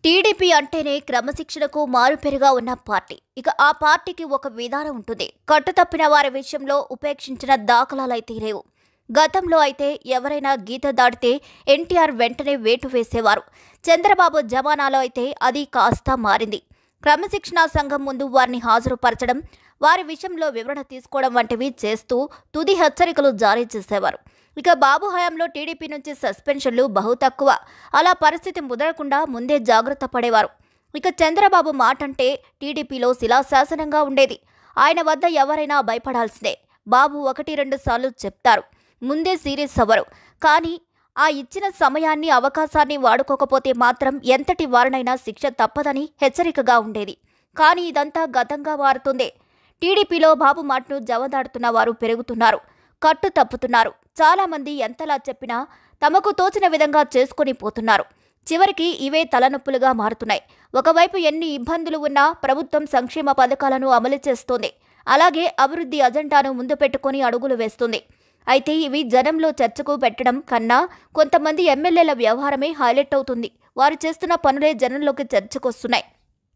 TDP అంటేనే క్రమశిక్షణకు మారుపేరుగా ఉన్న పార్టీ. ఇక ఆ పార్టీకి ఒక విధానం ఉంటుంది. కట్టుతప్పిన వారి విషయంలో ఉపేక్షించిన దాఖలాలైతే లేవు. గతంలో అయితే ఎవరైనా గీత దాటితే ఎన్టీఆర్ వెంటనే వేటు వేసేవారు. చంద్రబాబు జమానాలో అయితే అది కాస్త మారింది. క్రమశిక్షణా సంఘం ముందు వారిని హాజరుపరచడం, వారి విషయంలో వివరణ తీసుకోవడం వంటివి చేస్తూ తుది హెచ్చరికలు జారీ చేసేవారు. ఇక బాబు హయాంలో టీడీపీ నుంచి సస్పెన్షన్లు బహు తక్కువ. అలా పరిస్థితి ముదరకుండా ముందే జాగ్రత్త పడేవారు. ఇక చంద్రబాబు మాటంటే టీడీపీలో శిలాశాసనంగా ఉండేది. ఆయన వద్ద ఎవరైనా భయపడాల్సిందే. బాబు 1-2 సార్లు చెప్తారు, ముందే సీరియస్ అవ్వరు. కానీ ఆ ఇచ్చిన సమయాన్ని అవకాశాన్ని వాడుకోకపోతే మాత్రం ఎంతటి వారినైనా శిక్ష తప్పదని హెచ్చరికగా ఉండేది. కానీ ఇదంతా గతంగా మారుతుంది. టీడీపీలో బాబు మాటను జవదాడుతున్న వారు పెరుగుతున్నారు, కట్టు తప్పుతున్నారు. చాలామంది ఎంతలా చెప్పినా తమకు తోచిన విధంగా చేసుకుని పోతున్నారు. చివరికి ఇవే తలనొప్పులుగా మారుతున్నాయి. ఒకవైపు ఎన్ని ఇబ్బందులు ఉన్నా ప్రభుత్వం సంక్షేమ పథకాలను అమలు చేస్తోంది. అలాగే అభివృద్ధి అజెండాను ముందు పెట్టుకుని అడుగులు వేస్తుంది. అయితే ఇవి జనంలో చర్చకు పెట్టడం కన్నా కొంతమంది ఎమ్మెల్యేల వ్యవహారమే హైలైట్ అవుతుంది. వారు చేస్తున్న పనులే జనంలోకి చర్చకొస్తున్నాయి.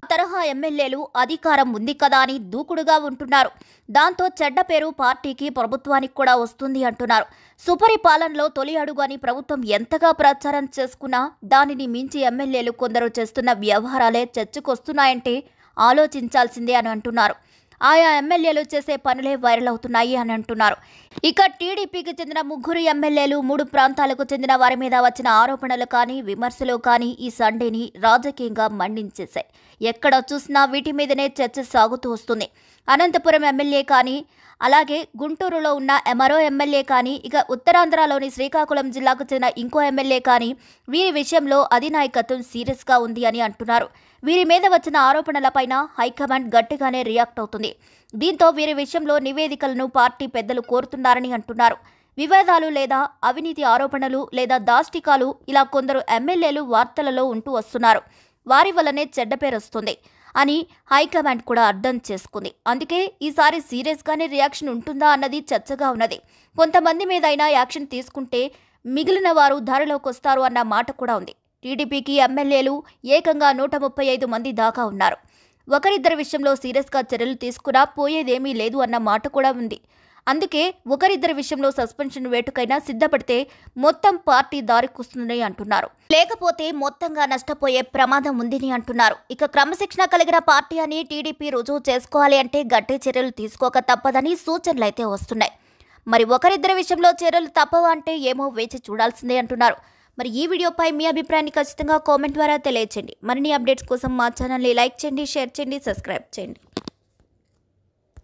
తరహా ఎమ్మెల్యేలు అధికారం ఉంది కదా అని దూకుడుగా ఉంటున్నారు. దాంతో చెడ్డ పేరు పార్టీకి, ప్రభుత్వానికి కూడా వస్తుంది అంటున్నారు. సుపరిపాలనలో తొలి అడుగు అని ప్రభుత్వం ఎంతగా ప్రచారం చేసుకున్నా దానిని మించి ఎమ్మెల్యేలు కొందరు చేస్తున్న వ్యవహారాలే చర్చకొస్తున్నాయంటే ఆలోచించాల్సిందే అని అంటున్నారు. ఆయా ఎమ్మెల్యేలు చేసే పనులే వైరల్ అవుతున్నాయి అని అంటున్నారు. ఇక టీడీపీకి చెందిన 3 ఎమ్మెల్యేలు 3 ప్రాంతాలకు చెందిన వారి మీద వచ్చిన ఆరోపణలు కానీ, విమర్శలు కానీ ఈ సండేని రాజకీయంగా మండించేశాయి. ఎక్కడ చూసినా వీటి మీదనే చర్చ సాగుతూ వస్తుంది. అనంతపురం ఎమ్మెల్యే కానీ, అలాగే గుంటూరులో ఉన్న మరో ఎమ్మెల్యే కానీ, ఇక ఉత్తరాంధ్రలోని శ్రీకాకుళం జిల్లాకు చెందిన ఇంకో ఎమ్మెల్యే కానీ వీరి విషయంలో అధినాయకత్వం సీరియస్గా ఉంది అని అంటున్నారు. వీరి మీద వచ్చిన ఆరోపణలపైన హైకమాండ్ గట్టిగానే రియాక్ట్ అవుతుంది. దీంతో వీరి విషయంలో నివేదికలను పార్టీ పెద్దలు కోరుతున్నారని అంటున్నారు. వివాదాలు లేదా అవినీతి ఆరోపణలు లేదా దాష్టికాలు ఇలా కొందరు ఎమ్మెల్యేలు వార్తలలో ఉంటూ వస్తున్నారు. వారి వల్లనే చెడ్డ పేరు వస్తుంది అని హైకమాండ్ కూడా అర్థం చేసుకుంది. అందుకే ఈసారి సీరియస్గానే రియాక్షన్ ఉంటుందా అన్నది చర్చగా ఉన్నది. కొంతమంది మీద అయినా యాక్షన్ తీసుకుంటే మిగిలిన వారు దారిలోకి వస్తారు అన్న మాట కూడా ఉంది. టీడీపీకి ఎమ్మెల్యేలు ఏకంగా 135 మంది దాకా ఉన్నారు. ఒకరిద్దరి విషయంలో సీరియస్గా చర్యలు తీసుకున్నా పోయేదేమీ లేదు అన్న మాట కూడా ఉంది. అందుకే ఒకరిద్దరి విషయంలో సస్పెన్షన్ వేటుకైనా సిద్ధపడితే మొత్తం పార్టీ దారికొస్తుందని అంటున్నారు. లేకపోతే మొత్తంగా నష్టపోయే ప్రమాదం ఉందని అంటున్నారు. ఇక క్రమశిక్షణ కలిగిన పార్టీ అని టీడీపీ రుజువు చేసుకోవాలి అంటే గట్టి చర్యలు తీసుకోక తప్పదని సూచనలైతే వస్తున్నాయి. మరి ఒకరిద్దరి విషయంలో చర్యలు తప్పవా అంటే ఏమో వేచి చూడాల్సిందే అంటున్నారు. మరి ఈ వీడియోపై మీ అభిప్రాయాన్ని ఖచ్చితంగా కామెంట్ ద్వారా తెలియచేయండి. మరిన్ని అప్డేట్స్ కోసం మా ఛానల్ని లైక్ చేయండి, షేర్ చేయండి, సబ్స్క్రైబ్ చేయండి.